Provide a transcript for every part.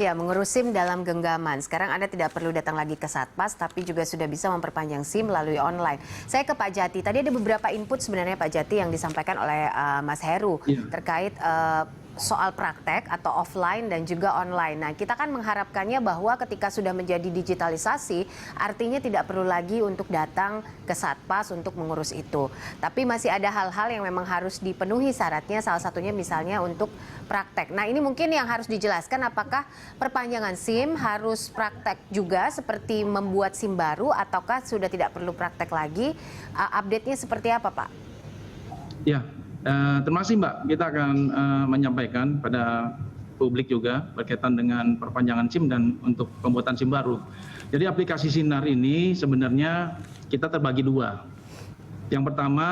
Ya, mengurus SIM dalam genggaman. Sekarang Anda tidak perlu datang lagi ke Satpas, tapi juga sudah bisa memperpanjang SIM melalui online. Saya ke Pak Jati. Tadi ada beberapa input sebenarnya Pak Jati yang disampaikan oleh Mas Heru terkait soal praktek atau offline dan juga online. Nah, kita kan mengharapkannya bahwa ketika sudah menjadi digitalisasi, artinya tidak perlu lagi untuk datang ke Satpas untuk mengurus itu. Tapi masih ada hal-hal yang memang harus dipenuhi syaratnya, salah satunya misalnya untuk praktek. Nah, ini mungkin yang harus dijelaskan, apakah perpanjangan SIM harus praktek juga seperti membuat SIM baru, ataukah sudah tidak perlu praktek lagi? Update-nya seperti apa, Pak? Ya. Terima kasih Mbak, kita akan menyampaikan pada publik juga berkaitan dengan perpanjangan SIM dan untuk pembuatan SIM baru. Jadi aplikasi Sinar ini sebenarnya kita terbagi dua. Yang pertama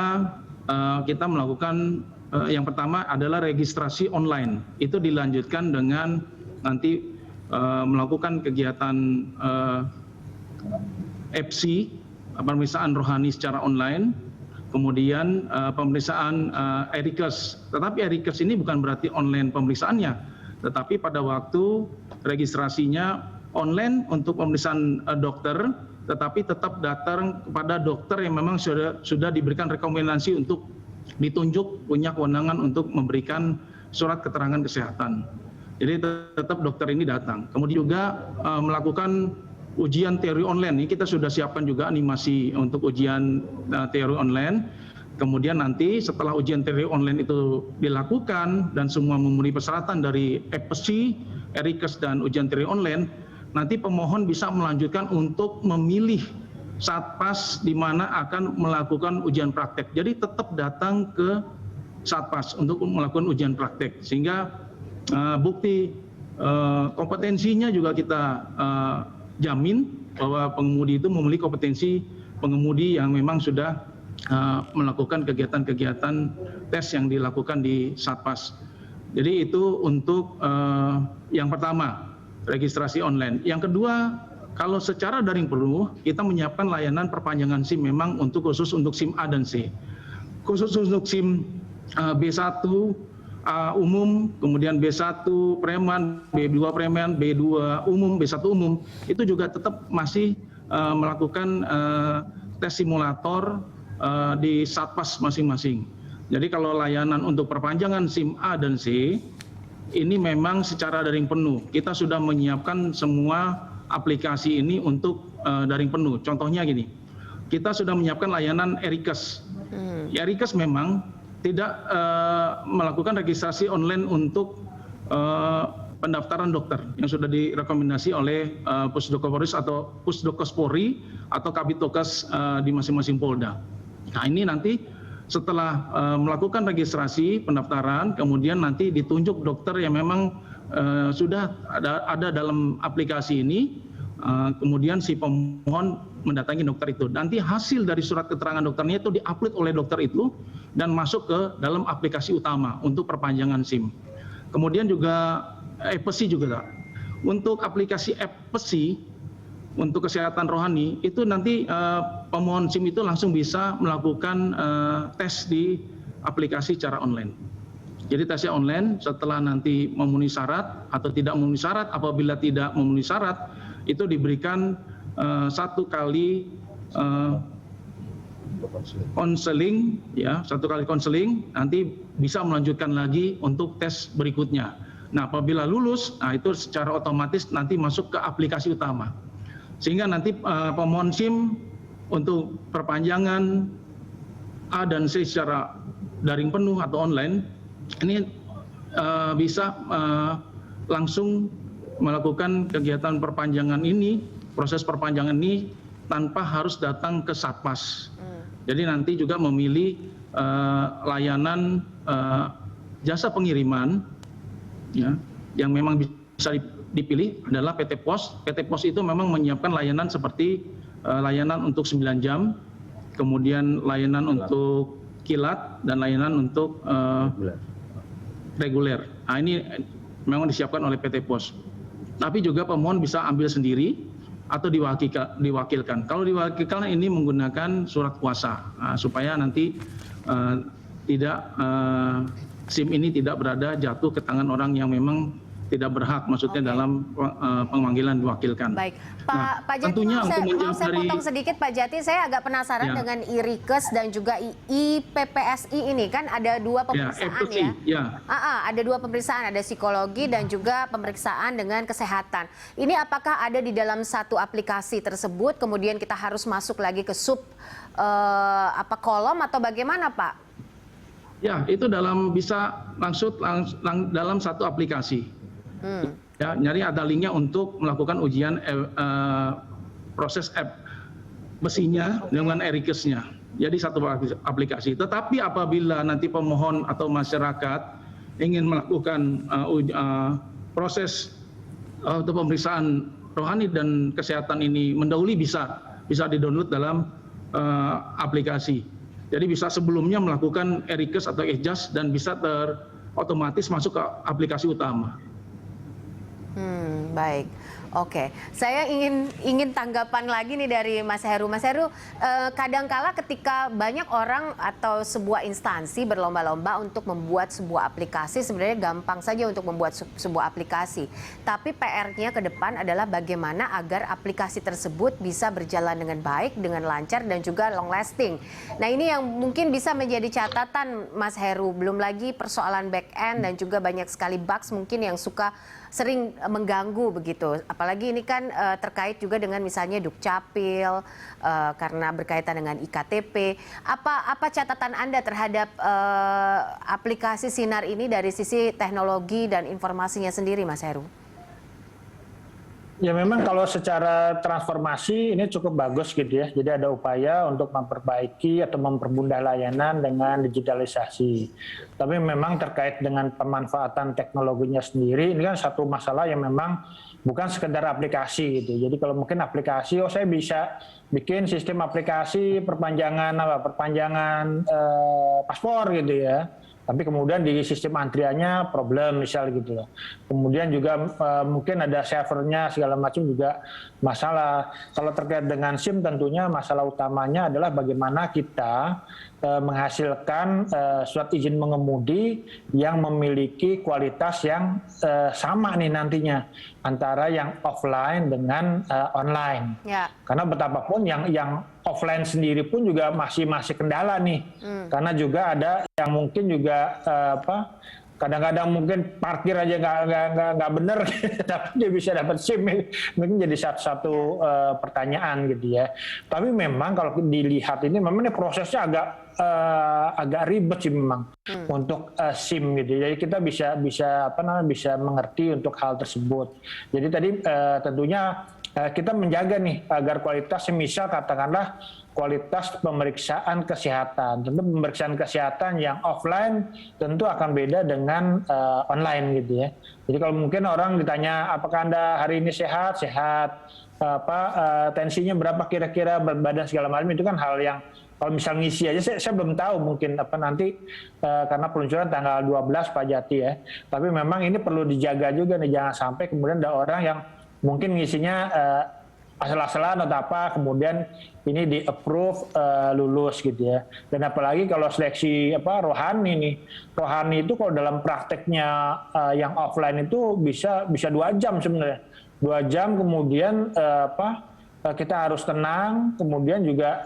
kita melakukan, yang pertama adalah registrasi online. Itu dilanjutkan dengan nanti melakukan kegiatan EPSI, pemeriksaan rohani secara online. Kemudian pemeriksaan ERIKES, tetapi ERIKES ini bukan berarti online pemeriksaannya, tetapi pada waktu registrasinya online untuk pemeriksaan dokter, tetapi tetap datang kepada dokter yang memang sudah diberikan rekomendasi untuk ditunjuk punya kewenangan untuk memberikan surat keterangan kesehatan. Jadi tetap dokter ini datang. Kemudian juga melakukan ujian teori online. Ini kita sudah siapkan juga animasi untuk ujian teori online. Kemudian nanti setelah ujian teori online itu dilakukan dan semua memenuhi persyaratan dari EPSI, ERIKES dan ujian teori online, nanti pemohon bisa melanjutkan untuk memilih Satpas di mana akan melakukan ujian praktek. Jadi tetap datang ke Satpas untuk melakukan ujian praktek, sehingga bukti kompetensinya juga kita jamin bahwa pengemudi itu memiliki kompetensi pengemudi yang memang sudah melakukan kegiatan-kegiatan tes yang dilakukan di Satpas. Jadi itu untuk yang pertama, registrasi online. Yang kedua, kalau secara daring perlu, kita menyiapkan layanan perpanjangan SIM memang khusus untuk SIM A dan C. Khusus untuk SIM B1 umum, kemudian B1 preman, B2 preman, B2 umum, B1 umum, itu juga tetap masih melakukan tes simulator di Satpas masing-masing. Jadi kalau layanan untuk perpanjangan SIM A dan C, ini memang secara daring penuh. Kita sudah menyiapkan semua aplikasi ini untuk daring penuh. Contohnya gini, kita sudah menyiapkan layanan ERIKES. ERIKES memang tidak melakukan registrasi online untuk pendaftaran dokter yang sudah direkomendasi oleh Pusdokoporis atau Pusdokospori atau Kabitokes di masing-masing Polda. Nah, ini nanti setelah melakukan registrasi pendaftaran, kemudian nanti ditunjuk dokter yang memang sudah ada dalam aplikasi ini, kemudian si pemohon mendatangi dokter itu. Nanti hasil dari surat keterangan dokternya itu diupload oleh dokter itu dan masuk ke dalam aplikasi utama untuk perpanjangan SIM. Kemudian juga EPSI juga. Untuk aplikasi EPSI untuk kesehatan rohani itu nanti pemohon SIM itu langsung bisa melakukan tes di aplikasi secara online. Jadi tesnya online, setelah nanti memenuhi syarat atau tidak memenuhi syarat, apabila tidak memenuhi syarat itu diberikan satu kali konseling, ya, satu kali konseling, nanti bisa melanjutkan lagi untuk tes berikutnya. Nah, apabila lulus, nah itu secara otomatis nanti masuk ke aplikasi utama, sehingga nanti pemohon SIM untuk perpanjangan A dan C secara daring penuh atau online ini bisa langsung melakukan kegiatan perpanjangan ini, proses perpanjangan ini tanpa harus datang ke Satpas. Jadi nanti juga memilih layanan jasa pengiriman, ya, yang memang bisa dipilih adalah PT Pos. PT Pos itu memang menyiapkan layanan seperti layanan untuk 9 jam, kemudian layanan untuk kilat dan layanan untuk reguler. Nah, ini memang disiapkan oleh PT Pos. Tapi juga pemohon bisa ambil sendiri atau diwakilkan. Kalau diwakilkan ini menggunakan surat kuasa, supaya nanti tidak SIM ini tidak berada jatuh ke tangan orang yang memang tidak berhak, maksudnya dalam pemanggilan diwakilkan. Baik, Nah, Pak Jati, tentunya mau untuk menjawab saya dari potong sedikit Pak Jati, saya agak penasaran dengan IRIKES dan juga IPPSI ini, kan ada dua pemeriksaan ada dua pemeriksaan, ada psikologi dan juga pemeriksaan dengan kesehatan. Ini apakah ada di dalam satu aplikasi tersebut, kemudian kita harus masuk lagi ke kolom atau bagaimana Pak? Ya, itu bisa langsung dalam satu aplikasi. Ya, nyari ada linknya untuk melakukan ujian proses app besinya dengan IRIKES-nya. Jadi satu aplikasi. Tetapi apabila nanti pemohon atau masyarakat ingin melakukan proses untuk pemeriksaan rohani dan kesehatan ini mendahului, bisa di-download dalam aplikasi. Jadi bisa sebelumnya melakukan IRIKES atau IJAS dan bisa otomatis masuk ke aplikasi utama. Baik, oke. Saya ingin tanggapan lagi nih dari Mas Heru. Mas Heru, kadangkala ketika banyak orang atau sebuah instansi berlomba-lomba untuk membuat sebuah aplikasi, sebenarnya gampang saja untuk membuat sebuah aplikasi. Tapi PR-nya ke depan adalah bagaimana agar aplikasi tersebut bisa berjalan dengan baik, dengan lancar, dan juga long lasting. Nah, ini yang mungkin bisa menjadi catatan Mas Heru. Belum lagi persoalan back-end dan juga banyak sekali bugs mungkin yang sering mengganggu begitu. Apalagi ini kan terkait juga dengan misalnya Dukcapil, karena berkaitan dengan IKTP. Apa catatan Anda terhadap aplikasi Sinar ini dari sisi teknologi dan informasinya sendiri, Mas Heru? Ya memang kalau secara transformasi ini cukup bagus gitu ya. Jadi ada upaya untuk memperbaiki atau mempermudah layanan dengan digitalisasi. Tapi memang terkait dengan pemanfaatan teknologinya sendiri, ini kan satu masalah yang memang bukan sekedar aplikasi gitu. Jadi kalau mungkin aplikasi, saya bisa bikin sistem aplikasi perpanjangan paspor gitu ya. Tapi kemudian di sistem antriannya problem misal gitu loh. Kemudian juga mungkin ada servernya segala macam juga masalah. Kalau terkait dengan SIM tentunya masalah utamanya adalah bagaimana kita menghasilkan surat izin mengemudi yang memiliki kualitas yang sama nih nantinya antara yang offline dengan online. Ya. Karena betapapun yang offline sendiri pun juga masih kendala nih. Karena juga ada yang mungkin juga kadang-kadang mungkin parkir aja nggak bener, tapi dia bisa dapat SIM, mungkin jadi satu pertanyaan gitu ya. Tapi memang kalau dilihat ini memang ini prosesnya agak ribet sih memang untuk SIM gitu. Jadi kita bisa mengerti untuk hal tersebut. Jadi tadi tentunya kita menjaga nih agar kualitas, semisal katakanlah kualitas pemeriksaan kesehatan. Tentu pemeriksaan kesehatan yang offline tentu akan beda dengan online gitu ya. Jadi kalau mungkin orang ditanya apakah Anda hari ini sehat, tensinya berapa kira-kira, berat badan segala macam, itu kan hal yang kalau misal ngisi aja saya belum tahu mungkin nanti karena peluncuran tanggal 12 Pak Jati ya. Tapi memang ini perlu dijaga juga nih, jangan sampai kemudian ada orang yang mungkin ngisinya asal-asalan atau apa, kemudian ini di-approve lulus gitu ya. Dan apalagi kalau seleksi rohani nih. Rohani itu kalau dalam prakteknya yang offline itu bisa 2 jam sebenarnya. 2 jam kemudian kita harus tenang, kemudian juga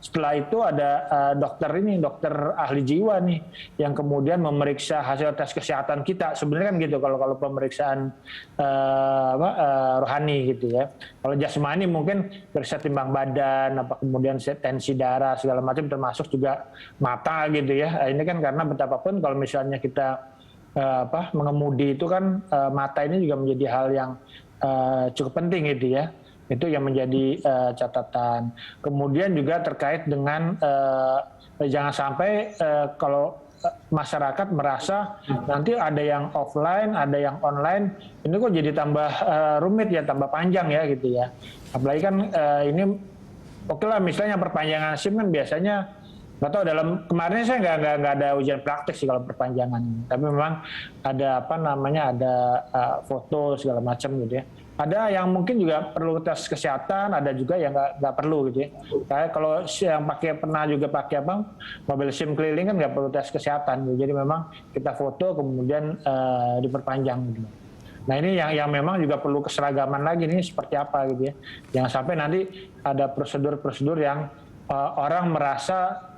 setelah itu ada dokter ahli jiwa nih yang kemudian memeriksa hasil tes kesehatan kita. Sebenarnya kan gitu kalau pemeriksaan rohani gitu ya. Kalau jasmani mungkin periksa timbang badan, kemudian tensi darah segala macam, termasuk juga mata gitu ya. Ini kan karena betapapun kalau misalnya kita mengemudi itu kan mata ini juga menjadi hal yang cukup penting gitu ya. Itu yang menjadi catatan. Kemudian juga terkait dengan jangan sampai kalau masyarakat merasa nanti ada yang offline, ada yang online, ini kok jadi tambah rumit ya, tambah panjang ya gitu ya. Apalagi kan ini oke lah, misalnya perpanjangan SIM kan biasanya nggak tahu, kemarin saya nggak ada ujian praktek sih kalau perpanjangan, tapi memang ada ada foto segala macam gitu ya. Ada yang mungkin juga perlu tes kesehatan, ada juga yang nggak perlu gitu ya. Kayak kalau yang pernah juga pakai mobil SIM keliling kan nggak perlu tes kesehatan gitu. Jadi memang kita foto kemudian diperpanjang gitu. Nah ini yang memang juga perlu keseragaman lagi nih seperti apa gitu ya. Jangan sampai nanti ada prosedur-prosedur yang orang merasa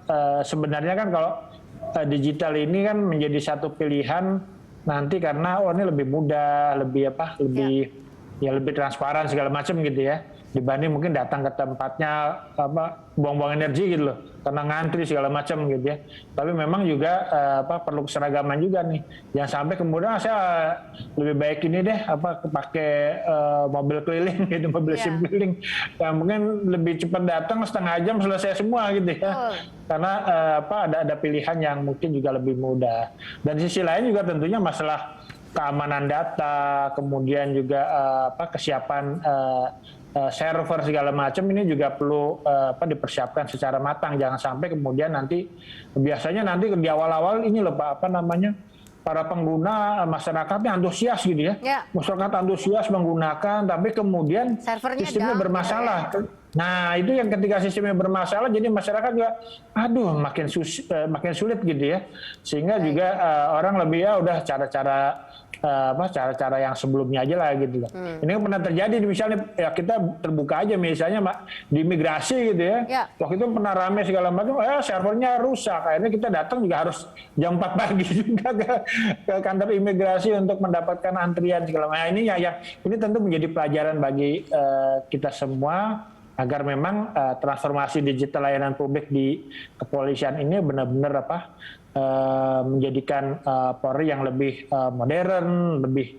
sebenarnya kan kalau digital ini kan menjadi satu pilihan nanti karena ini lebih mudah, lebih transparan segala macam gitu ya, dibanding mungkin datang ke tempatnya buang-buang energi gitu loh, karena ngantri segala macam gitu ya. Tapi memang juga perlu keseragaman juga nih. Jangan sampai kemudian saya lebih baik ini deh pakai mobil keliling gitu, mobil SIM keliling. Ya, mungkin lebih cepat datang setengah jam selesai semua gitu ya. Karena ada pilihan yang mungkin juga lebih mudah. Dan di sisi lain juga tentunya masalah keamanan data, kemudian juga kesiapan server segala macam ini juga perlu dipersiapkan secara matang. Jangan sampai kemudian nanti biasanya nanti di awal-awal ini loh Pak para pengguna masyarakatnya antusias gitu ya. Masyarakat antusias menggunakan, tapi kemudian servernya sistemnya bermasalah. Nah itu yang ketika sistemnya bermasalah, jadi masyarakat juga, makin sulit gitu ya. Sehingga juga orang lebih udah cara-cara yang sebelumnya aja lah gitu. Ini kan pernah terjadi misalnya ya kita terbuka aja misalnya di imigrasi gitu ya. Waktu itu pernah rame segala macam, servernya rusak. Akhirnya kita datang juga harus jam 4 pagi juga ke kantor imigrasi untuk mendapatkan antrian segala macam. Ini ini tentu menjadi pelajaran bagi kita semua agar memang transformasi digital layanan publik di kepolisian ini benar-benar menjadikan Polri yang lebih modern, lebih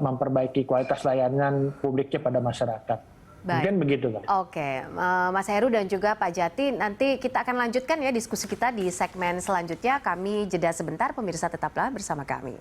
memperbaiki kualitas layanan publiknya pada masyarakat. Baik. Mungkin begitu, Pak. Oke, Mas Heru dan juga Pak Jati, nanti kita akan lanjutkan ya diskusi kita di segmen selanjutnya. Kami jeda sebentar, pemirsa tetaplah bersama kami.